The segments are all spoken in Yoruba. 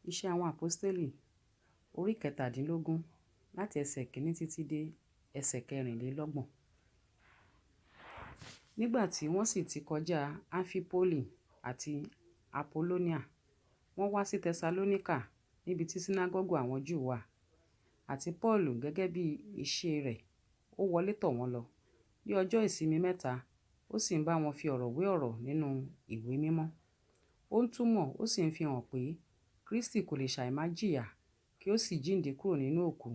Iṣẹ́ àwọn Àpọ́stélì orí kẹtàdínlógún láti ẹsẹ̀ kìíní títí dé ẹsẹ̀ kẹrìnlélọ́gbọ̀n. Nígbà tí wọ́n sì ti kọjá Amfipoli àti Apollonia, wọ́n wá sí Tẹsalóníkà níbi tí sínágọ́gù àwọn Júù wà. Àti Paulu gẹ́gẹ́ bí ìṣe rẹ̀, ó wọlé tọ̀ wọ́n lọ. Ní ọjọ́ ìsinmi mẹ́ta, ó sì ń bá wọn fi ọ̀rọ̀ wé ọ̀rọ̀ nínú ìwé mímọ́. Ó ń túmọ̀ ó sì ń fi hàn pé Kristi kò lè ṣàì máa jìyà kí ó sì jíǹde kúrò nínú òkú,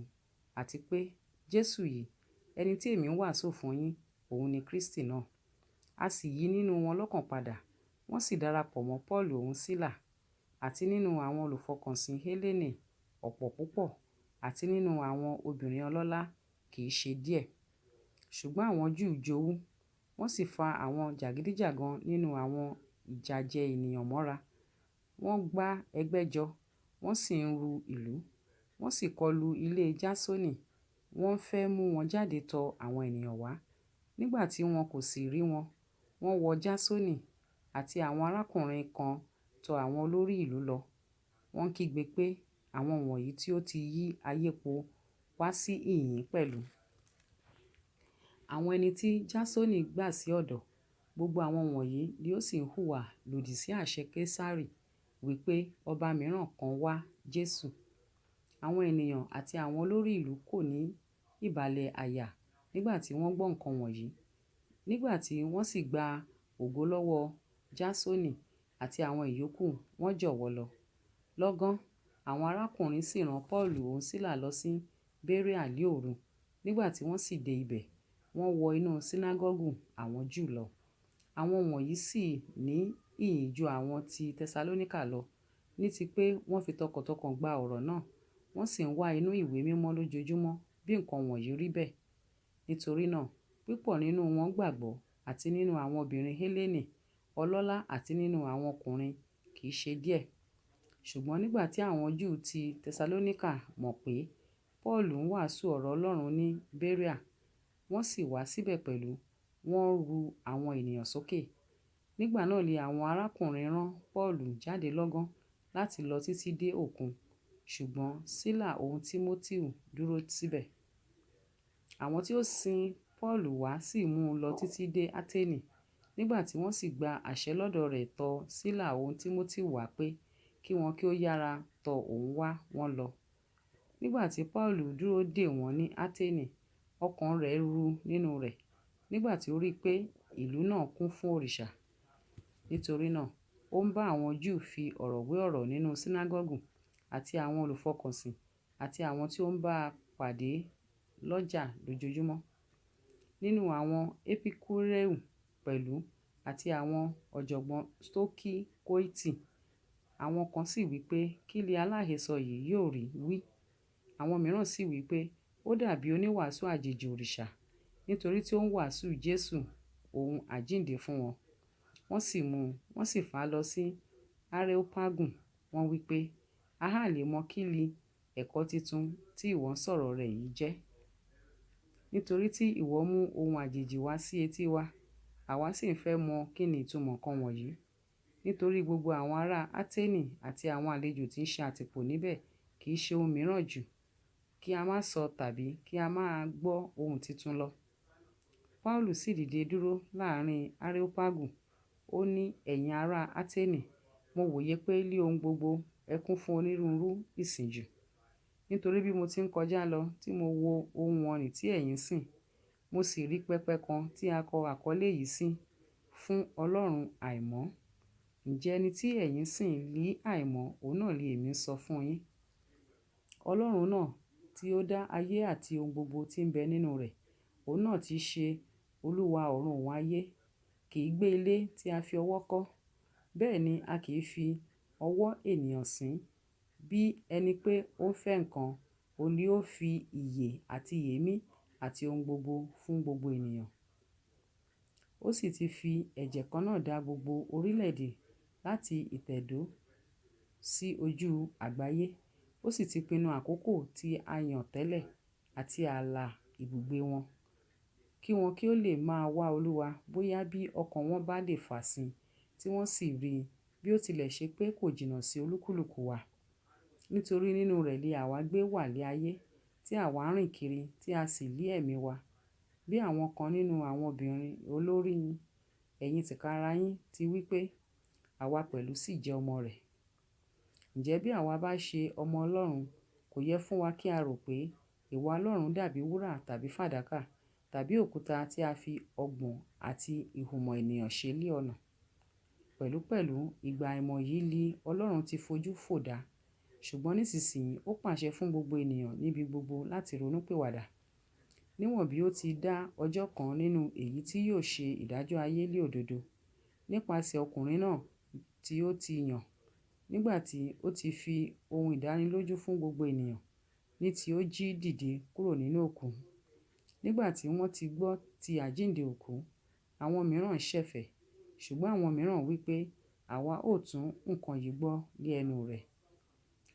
àti pé Jésù yìí, ẹni tí èmi ń wàásù fún yín, òun ni Kristi náà. A sì yí nínú wọn lọ́kàn padà, wọ́n sì darapọ̀ mọ́ Paulu òun Sílà, àti nínú àwọn olùfọkànsìn Hélénì ọ̀pọ̀ púpọ̀, àti nínú àwọn obìnrin ọlọ́lá kì í ṣe díẹ̀. Ṣùgbọ́n àwọn Júù jowú, wọ́n sì fa àwọn jàgídíjàgan nínú àwọn ìjàjẹ ènìyàn mọ́ra. Wọ́n gbá ẹgbẹ́ jọ, wọ́n sì ń ru ìlú. Wọ́n sì kọlu ilé Jásónì, wọ́n fẹ́ mú wọn jáde tọ àwọn ènìyàn wá. Nígbà tí wọn kò sì rí wọn, wọ́n wọ Jásónì àti àwọn arákùnrin kan tọ àwọn olórí ìlú lọ. Wọ́n kígbe pé àwọn wọ̀nyí tí ó ti yí ayé po wá sí ìhín pẹ̀lú. Àwọn ẹni tí Jásónì gbà sí ọ̀dọ̀, gbogbo àwọn wọ̀nyí ni ó sì ń hùwà lòdì sí àṣẹ Késárì, wípé ọba mìíràn kan wá, Jésù. Àwọn ènìyàn àti àwọn olórí ìlú kò ní ìbàlẹ̀ àyà nígbà tí wọ́n gbọ́ nǹkan wọ̀nyí. Nígbà tí wọ́n sì gba ògo lọ́wọ́ Jásónì àti àwọn ìyókù, wọ́n jọ̀wọ́ lọ. Lọ́gán, àwọn arákùnrin sì rán Paulu òun Sílà lọ sí Béréà ní òru. Nígbà tí wọ́n sì dé ibẹ̀, wọ́n wọ inú sínágọ́gù àwọn Júù lọ. Àwọn wọ̀nyí sì ní ìyìn ju àwọn ti Tẹsalóníkà lọ, ní ti pé wọ́n fi tọkàntọkàn gba ọ̀rọ̀ náà, wọ́n sì ń wá inú ìwé mímọ́ lójoojúmọ́ bí nǹkan wọ̀nyí rí bẹ́ẹ̀. Nítorí náà, púpọ̀ nínú wọn gbàgbọ́, àti nínú àwọn obìnrin Hélénì ọlọ́lá àti nínú àwọn ọkùnrin kì í ṣe díẹ̀. Ṣùgbọ́n nígbà tí àwọn Júù ti Tẹsalóníkà mọ̀ pé Paulu ń wàásù ọ̀rọ̀ Ọlọ́run ní Béréà, wọ́n sì wá síbẹ̀ pẹ̀lú, wọ́n ru àwọn ènìyàn sókè. Nígbà náà ni àwọn arákùnrin rán Paulu jáde lọ́gán láti lọ títí dé òkun, ṣùgbọ́n Sílà òun Tímótèù dúró síbẹ̀. Àwọn tí ó sin Paulu wá sì mú un lọ títí dé Áténì. Nígbà tí wọ́n sì gba àṣẹ lọ́dọ̀ rẹ̀ tọ Sílà òun Tímótèù wá pé kí wọn kí ó yára tọ òun wá, wọ́n lọ. Nígbà tí Paulu dúró dè wọ́n ní Áténì, ọkàn rẹ̀ ru nínú rẹ̀ nígbà tí ó rí pé ìlú náà kún fún òrìṣà. Nítorí náà, ó ń bá àwọn Júù fi ọ̀rọ̀ wé ọ̀rọ̀ nínú sínágọ́gù, àti àwọn olùfọkànsìn, àti àwọn tí ó ń bá a pàdé lọ́jà lójoojúmọ́. Nínú àwọn Epikúréù pẹ̀lú, àti àwọn ọ̀jọ̀gbọ́n Stoikóìtì. Àwọn kan sì wí pé kí ni aláhesọ yìí yóò rí wí. Àwọn mìíràn sì wí pé ó dàbí oníwàásù àjèjì òrìṣà, nítorí tí ó ń wàásù Jésù òun àjíǹde fún wọn. Wọ́n sì mú un, wọ́n sì fà á lọ sí Areopagu. Wọ́n wí pé, a hà lè mọ̀ kí ni ẹ̀kọ́ tuntun tí ìwọ ń sọ̀rọ̀ rẹ̀ yìí jẹ́. Nítorí tí ìwọ mú ohun àjèjì wá sí etí wa, àwa sì ń fẹ́ mọ̀ kí ni ìtumọ̀ nǹkan wọ̀nyí. Nítorí gbogbo àwọn ará Áténì àti àwọn àlejò tí ń ṣe àtìpó níbẹ̀ kì í ṣe ohun mìíràn jù kí a máa sọ tàbí kí a máa gbọ́ ohun tuntun lọ. Paulu sì dìde dúró láàrin Areopagu. Ó ní, ẹ̀yin ará Áténì, mo wòye pé lí ohun gbogbo ẹ kún fún onírúurú ìsìnjù. Nítorí bí mo ti ń kọjá lọ tí mo wo ohun wọ̀n-ọn-nì tí ẹ̀yin sìn, mo sì rí pẹpẹ kan tí a kọ àkọlé yìí sí, fún Ọlọ́run àìmọ́. Ǹjẹ́ ẹni tí ẹ̀yin sìn lí àìmọ́, òun náà ni èmi ń sọ fún yín. Ọlọ́run náà tí ó dá ayé àti ohun gbogbo tí ń bẹ nínú rẹ̀, òun náà tí í ṣe Olúwa ọ̀run òun ayé, kì í gbé ilé tí a fi ọwọ́ kọ́. Bẹ́ẹ̀ ni a kì í fi ọwọ́ ènìyàn sìn. Bí ẹni pé ó ń fẹ́ nǹkan, òun ni ó fi ìyè àti èémí àti ohun gbogbo fún gbogbo ènìyàn. Ó sì ti fi ẹ̀jẹ̀ kan náà dá gbogbo orílẹ̀-èdè láti ìtẹ̀dó sí ojú àgbáyé. Ó sì ti pinnu àkókò tí a yàn tẹ́lẹ̀ àti ààlà ibùgbé wọn, kí wọn kí ó lè máa wá Olúwa bóyá bí ọkàn wọn bá lè fà sí, tí wọ́n sì rí i bí ó tilẹ̀ ṣe pé kò jìnnà sí olúkúlùkù wa. Nítorí nínú rẹ̀ ni àwa gbé wà lé ayé, tí àwa ń rìn kiri, tí a sì lé ẹ̀mí wa. Bí àwọn kan nínú àwọn obìnrin olórí yín, ẹ̀yin tìkára yín ti wí pé, àwa pẹ̀lú sì jẹ́ ọmọ rẹ̀. Ǹjẹ́ bí àwa bá ṣe ọmọ Ọlọ́run, kò yẹ fún wa kí a rò pé ìwà Ọlọ́run dàbí wúrà tàbí fàdákà, tàbí òkúta tí a fi ọgbọ́n àti ìhùmọ̀ ènìyàn ṣe lé ọ̀nà. Pẹ̀lúpẹ̀lú ìgbà àìmọ̀ yìí li Ọlọ́run ti fojú fò dá. Ṣùgbọ́n nísinsìnyí ó pàṣẹ fún gbogbo ènìyàn níbi gbogbo láti ronúpìwàdà. Níwọ̀n bí ó ti dá ọjọ́ kan nínú èyí tí yóò ṣe ìdájọ́ ayé lé òdodo, nípasẹ̀ ọkùnrin náà tí ó ti yàn, nígbà tí ó ti fi ohun ìdánilójú fún gbogbo ènìyàn, ní tí ó jí dìde kúrò nínú òkú. Nígbà tí wọ́n ti gbọ́ ti àjíǹde òkú, àwọn mìíràn ṣẹ̀fẹ̀, ṣùgbọ́n àwọn mìíràn wí pé àwa ó tún nǹkan yìí gbọ́ lé ẹnu rẹ̀.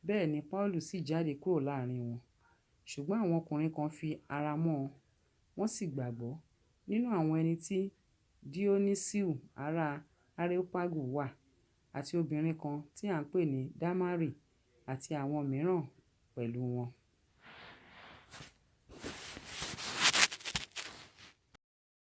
Bẹ́ẹ̀ ni Paulu sì jáde kúrò láàrin wọn. Ṣùgbọ́n àwọn ọkùnrin kan fi ara mọ́ ọn, wọ́n sì gbàgbọ́. Nínú àwọn ẹni tí Dionisiu ará Areopagu wà, àti obìnrin kan tí à ń pè ní Damari, àti àwọn mìíràn pẹ̀lú wọn.